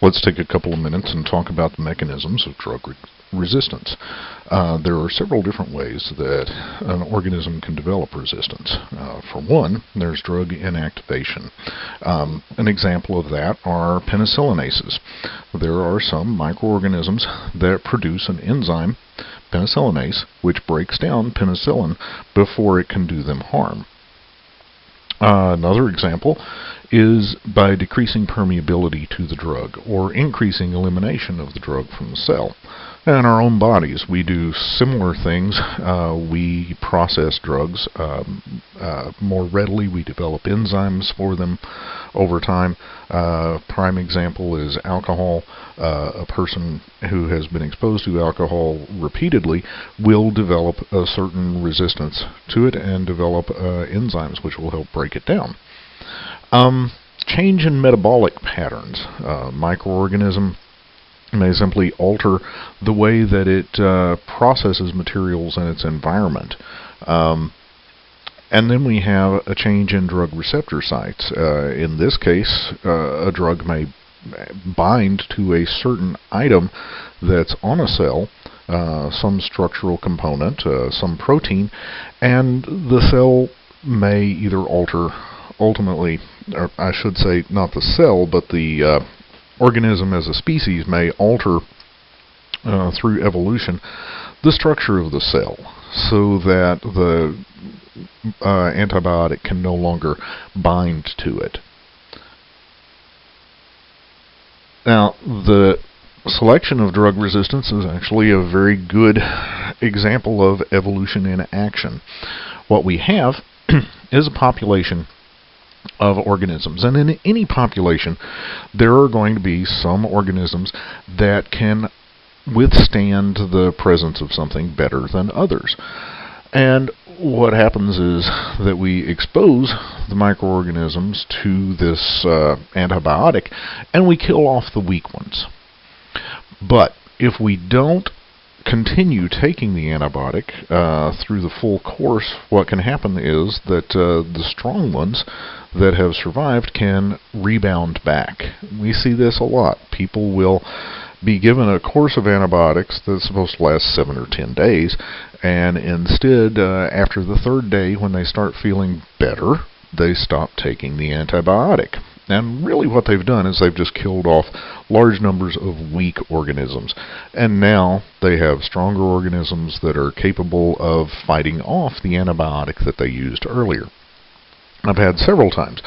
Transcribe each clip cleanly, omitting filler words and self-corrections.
Let's take a couple of minutes and talk about the mechanisms of drug resistance. There are several different ways that an organism can develop resistance. For one, there's drug inactivation. An example of that are penicillinases. There are some microorganisms that produce an enzyme, penicillinase, which breaks down penicillin before it can do them harm. Another example is by decreasing permeability to the drug or increasing elimination of the drug from the cell. In our own bodies, we do similar things. We process drugs more readily. We develop enzymes for them over time. Prime example is alcohol. A person who has been exposed to alcohol repeatedly will develop a certain resistance to it and develop enzymes which will help break it down. Change in metabolic patterns. Microorganism may simply alter the way that it processes materials in its environment. And then we have a change in drug receptor sites. In this case, a drug may bind to a certain item that's on a cell, some structural component, some protein, and the cell may either alter ultimately, or I should say not the cell, but the organism as a species may alter through evolution the structure of the cell so that the antibiotic can no longer bind to it. Now, the selection of drug resistance is actually a very good example of evolution in action. What we have is a population of organisms, and in any population there are going to be some organisms that can withstand the presence of something better than others. And what happens is that we expose the microorganisms to this antibiotic and we kill off the weak ones. But if we don't continue taking the antibiotic through the full course, what can happen is that the strong ones that have survived can rebound back. We see this a lot. People will be given a course of antibiotics that's supposed to last 7 or 10 days, and instead, after the third day, when they start feeling better, they stop taking the antibiotic. And really what they've done is they've just killed off large numbers of weak organisms. And now they have stronger organisms that are capable of fighting off the antibiotic that they used earlier. I've had several times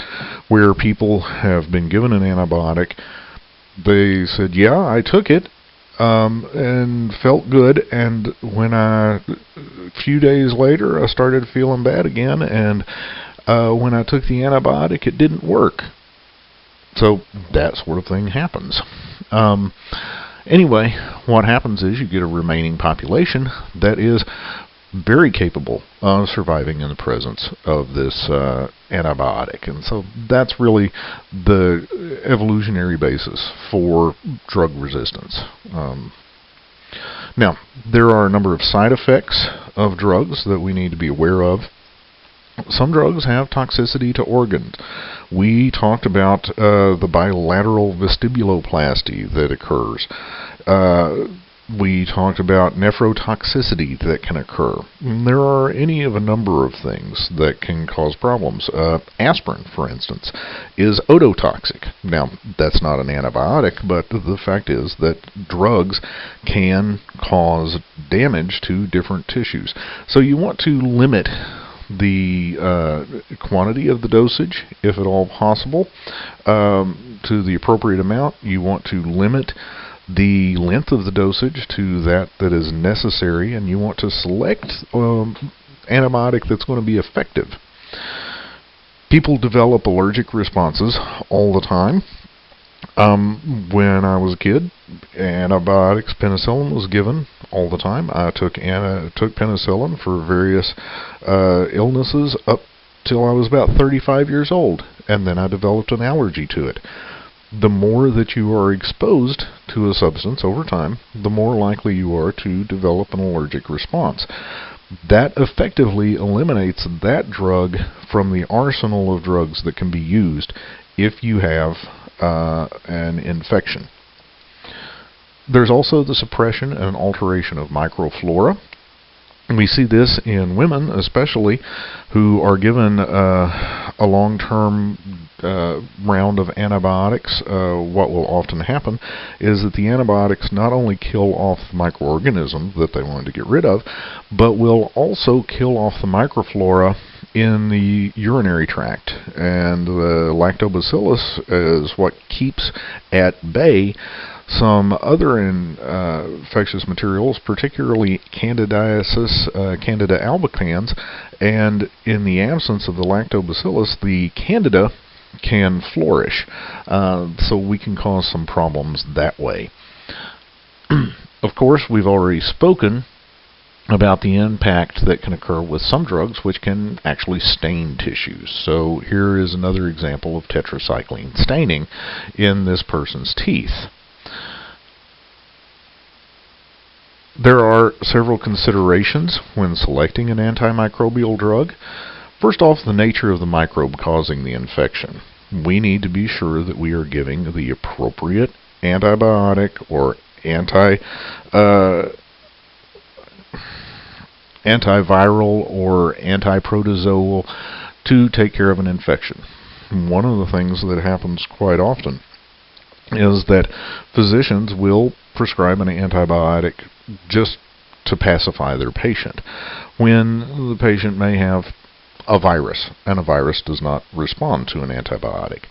where people have been given an antibiotic. They said, yeah, I took it and felt good, and when a few days later I started feeling bad again, and when I took the antibiotic it didn't work. So that sort of thing happens. Anyway, what happens is you get a remaining population that is very capable of surviving in the presence of this antibiotic. And so that's really the evolutionary basis for drug resistance. Now, there are a number of side effects of drugs that we need to be aware of. Some drugs have toxicity to organs. We talked about the bilateral vestibuloplasty that occurs. We talked about nephrotoxicity that can occur. There are any of a number of things that can cause problems. Aspirin, for instance, is ototoxic. Now, that's not an antibiotic, but the fact is that drugs can cause damage to different tissues. So you want to limit the quantity of the dosage, if at all possible, to the appropriate amount. You want to limit the length of the dosage to that is necessary, and you want to select antibiotic that's going to be effective. People develop allergic responses all the time. When I was a kid, antibiotics, penicillin was given all the time. I took penicillin for various illnesses up till I was about 35 years old, and then I developed an allergy to it. The more that you are exposed to a substance over time, the more likely you are to develop an allergic response. That effectively eliminates that drug from the arsenal of drugs that can be used if you have an infection. There's also the suppression and alteration of microflora. We see this in women, especially, who are given a long-term round of antibiotics. What will often happen is that the antibiotics not only kill off the microorganism that they wanted to get rid of, but will also kill off the microflora in the urinary tract. And the lactobacillus is what keeps at bay some other infectious materials, particularly Candidiasis, Candida albicans, and in the absence of the lactobacillus, the Candida can flourish. So we can cause some problems that way. Of course, we've already spoken about the impact that can occur with some drugs which can actually stain tissues. So here is another example of tetracycline staining in this person's teeth. There are several considerations when selecting an antimicrobial drug. First off, the nature of the microbe causing the infection. We need to be sure that we are giving the appropriate antibiotic or antiviral or antiprotozoal to take care of an infection. One of the things that happens quite often is that physicians will prescribe an antibiotic just to pacify their patient, when the patient may have a virus, and a virus does not respond to an antibiotic.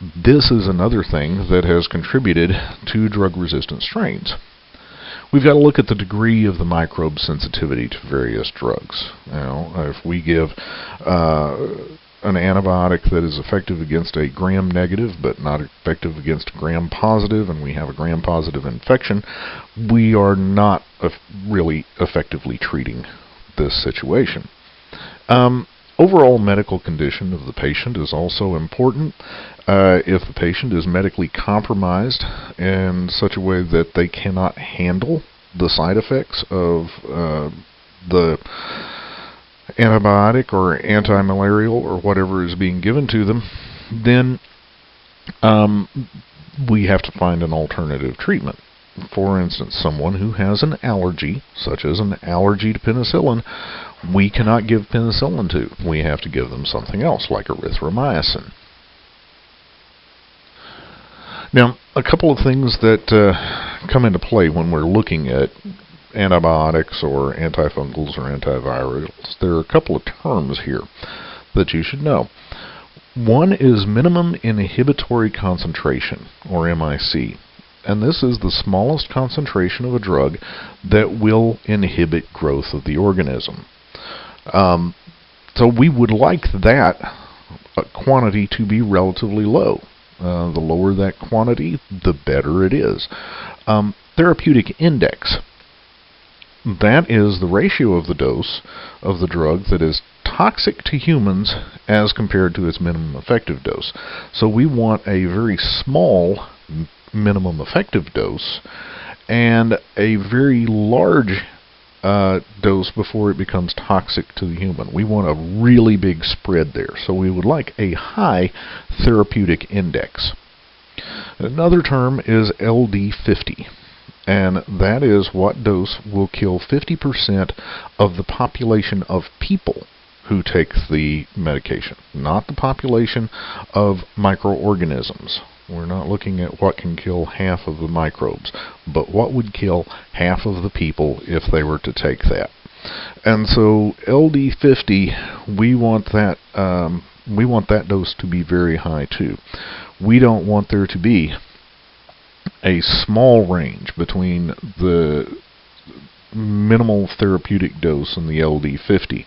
This is another thing that has contributed to drug-resistant strains. We've got to look at the degree of the microbe sensitivity to various drugs. Now, if we give an antibiotic that is effective against a gram-negative but not effective against a gram-positive, and we have a gram-positive infection, we are not really effectively treating this situation. Overall medical condition of the patient is also important. If the patient is medically compromised in such a way that they cannot handle the side effects of the antibiotic or anti-malarial or whatever is being given to them, then we have to find an alternative treatment. For instance, someone who has an allergy, such as an allergy to penicillin, we cannot give penicillin to. We have to give them something else, like erythromycin. Now, a couple of things that come into play when we're looking at antibiotics or antifungals or antivirals. There are a couple of terms here that you should know. One is minimum inhibitory concentration, or MIC. And this is the smallest concentration of a drug that will inhibit growth of the organism. So we would like that quantity to be relatively low. The lower that quantity, the better it is. Therapeutic index. That is the ratio of the dose of the drug that is toxic to humans as compared to its minimum effective dose. So we want a very small minimum effective dose and a very large dose before it becomes toxic to the human. We want a really big spread there. So we would like a high therapeutic index. Another term is LD50. And that is what dose will kill 50% of the population of people who take the medication, not the population of microorganisms. We're not looking at what can kill half of the microbes, but what would kill half of the people if they were to take that. And so LD50, we want that dose to be very high too. We don't want there to be a small range between the minimal therapeutic dose and the LD50.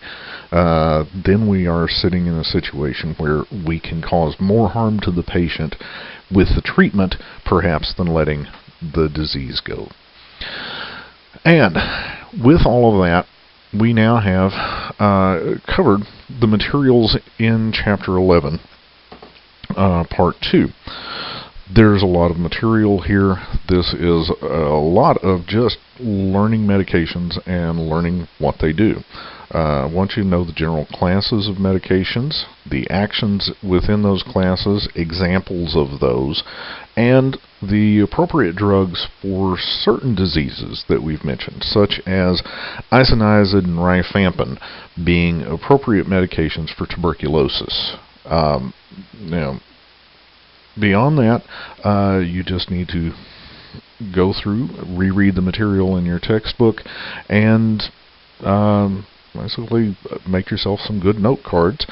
Then we are sitting in a situation where we can cause more harm to the patient with the treatment, perhaps, than letting the disease go. And with all of that, we now have covered the materials in Chapter 11, Part 2. There's a lot of material here. This is a lot of just learning medications and learning what they do. I want you to know the general classes of medications, the actions within those classes, examples of those, and the appropriate drugs for certain diseases that we've mentioned, such as isoniazid and rifampin being appropriate medications for tuberculosis. Now, beyond that, you just need to go through, reread the material in your textbook, and basically make yourself some good note cards.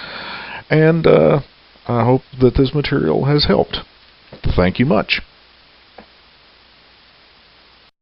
And I hope that this material has helped. Thank you much.